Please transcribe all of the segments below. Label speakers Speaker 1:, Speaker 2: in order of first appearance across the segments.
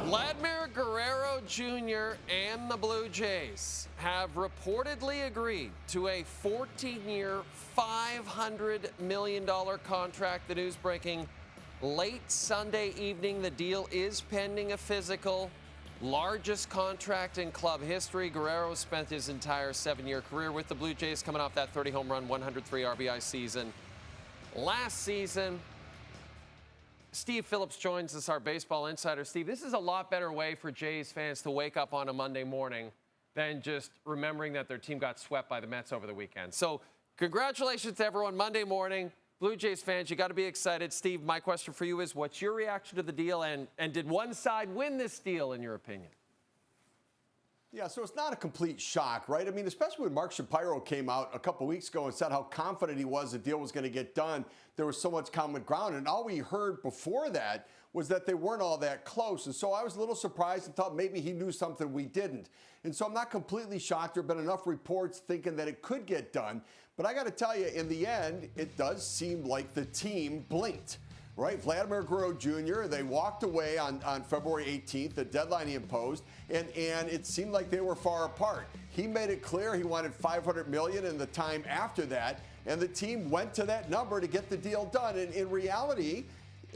Speaker 1: Vladimir Guerrero Jr. and the Blue Jays have reportedly agreed to a 14-year, $500 million contract. The news breaking late Sunday evening. The deal is pending a physical. Largest contract in club history. Guerrero spent his entire 7-year career with the Blue Jays, coming off that 30-home run, 103 RBI season last season. Steve Phillips joins us, our baseball insider. Steve, this is a lot better way for Jays fans to wake up on a Monday morning than just remembering that their team got swept by the Mets over the weekend. So congratulations to everyone Monday morning. Blue Jays fans, you got to be excited. Steve, my question for you is, what's your reaction to the deal, and did one side win this deal, in your opinion?
Speaker 2: Yeah, so it's not a complete shock, right? I mean, especially when Mark Shapiro came out a couple weeks ago and said how confident he was the deal was going to get done. There was so much common ground, and all we heard before that was that they weren't all that close. And so I was a little surprised and thought maybe he knew something we didn't. And so I'm not completely shocked. There have been enough reports thinking that it could get done. But I got to tell you, in the end, it does seem like the team blinked. Right, Vladimir Guerrero Jr., they walked away on February 18th, the deadline he imposed, and it seemed like they were far apart. He made it clear he wanted $500 million in the time after that, and the team went to that number to get the deal done. And in reality,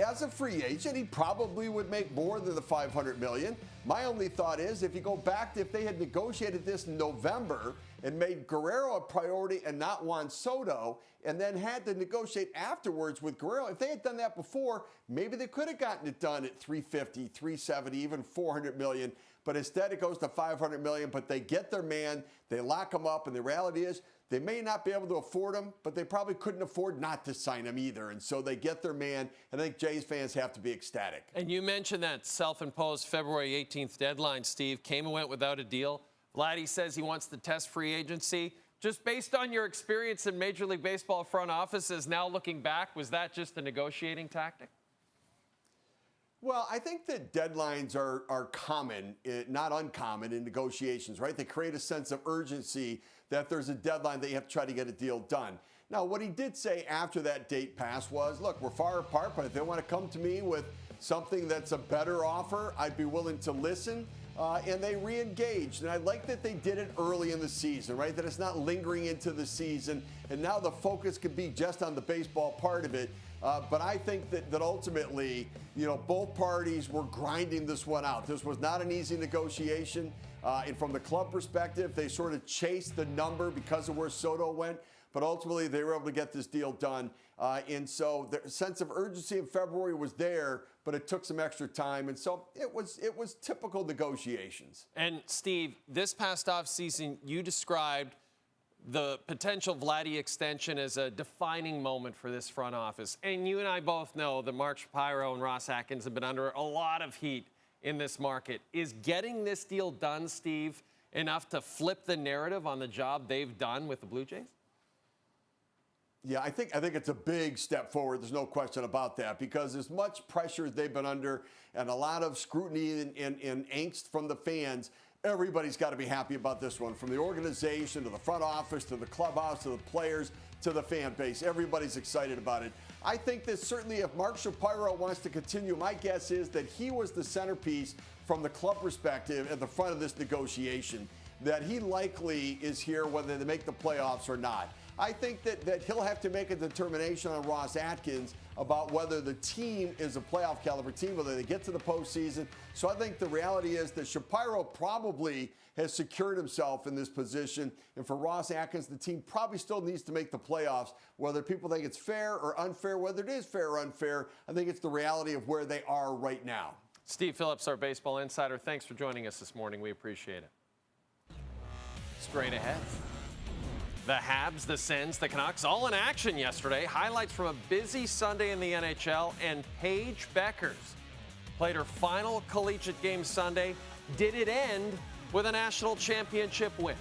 Speaker 2: as a free agent, he probably would make more than the $500 million. My only thought is, if you go back to if they had negotiated this in November and made Guerrero a priority and not Juan Soto, and then had to negotiate afterwards with Guerrero, if they had done that before, maybe they could have gotten it done at $350, $370, even $400 million. But instead, it goes to $500 million. But they get their man, they lock him up, and the reality is, they may not be able to afford him, but they probably couldn't afford not to sign him either. And so they get their man, and I think Jays fans have to be ecstatic.
Speaker 1: And you mentioned that self-imposed February 18th deadline, Steve. Came and went without a deal. Vladdy says he wants to test free agency. Just based on your experience in Major League Baseball front offices, now looking back, was that just a negotiating tactic?
Speaker 2: Well, I think that deadlines are common, not uncommon in negotiations, right? They create a sense of urgency that there's a deadline that you have to try to get a deal done. Now, what he did say after that date passed was, look, we're far apart, but if they want to come to me with something that's a better offer, I'd be willing to listen. And they re-engaged. And I like that they did it early in the season, right? That it's not lingering into the season. And now the focus could be just on the baseball part of it. But I think that ultimately, both parties were grinding this one out. This was not an easy negotiation. And from the club perspective, they sort of chased the number because of where Soto went. But ultimately, they were able to get this deal done. And so the sense of urgency in February was there, but it took some extra time. And so it was typical negotiations.
Speaker 1: And, Steve, this past offseason, you described the potential Vladdy extension as a defining moment for this front office. And you and I both know that Mark Shapiro and Ross Atkins have been under a lot of heat in this market. Is getting this deal done, Steve, enough to flip the narrative on the job they've done with the Blue Jays?
Speaker 2: Yeah, I think it's a big step forward. There's no question about that, because as much pressure as they've been under and a lot of scrutiny and angst from the fans, everybody's got to be happy about this one. From the organization to the front office to the clubhouse to the players to the fan base, everybody's excited about it. I think that certainly if Mark Shapiro wants to continue, my guess is that he was the centerpiece from the club perspective at the front of this negotiation, that he likely is here whether they make the playoffs or not. I think that he'll have to make a determination on Ross Atkins about whether the team is a playoff caliber team, whether they get to the postseason. So I think the reality is that Shapiro probably has secured himself in this position. And for Ross Atkins, the team probably still needs to make the playoffs. Whether people think it's fair or unfair, whether it is fair or unfair, I think it's the reality of where they are right now.
Speaker 1: Steve Phillips, our baseball insider, thanks for joining us this morning. We appreciate it. Straight ahead. The Habs, the Sens, the Canucks, all in action yesterday. Highlights from a busy Sunday in the NHL, and Paige Beckers played her final collegiate game Sunday. Did it end with a national championship win?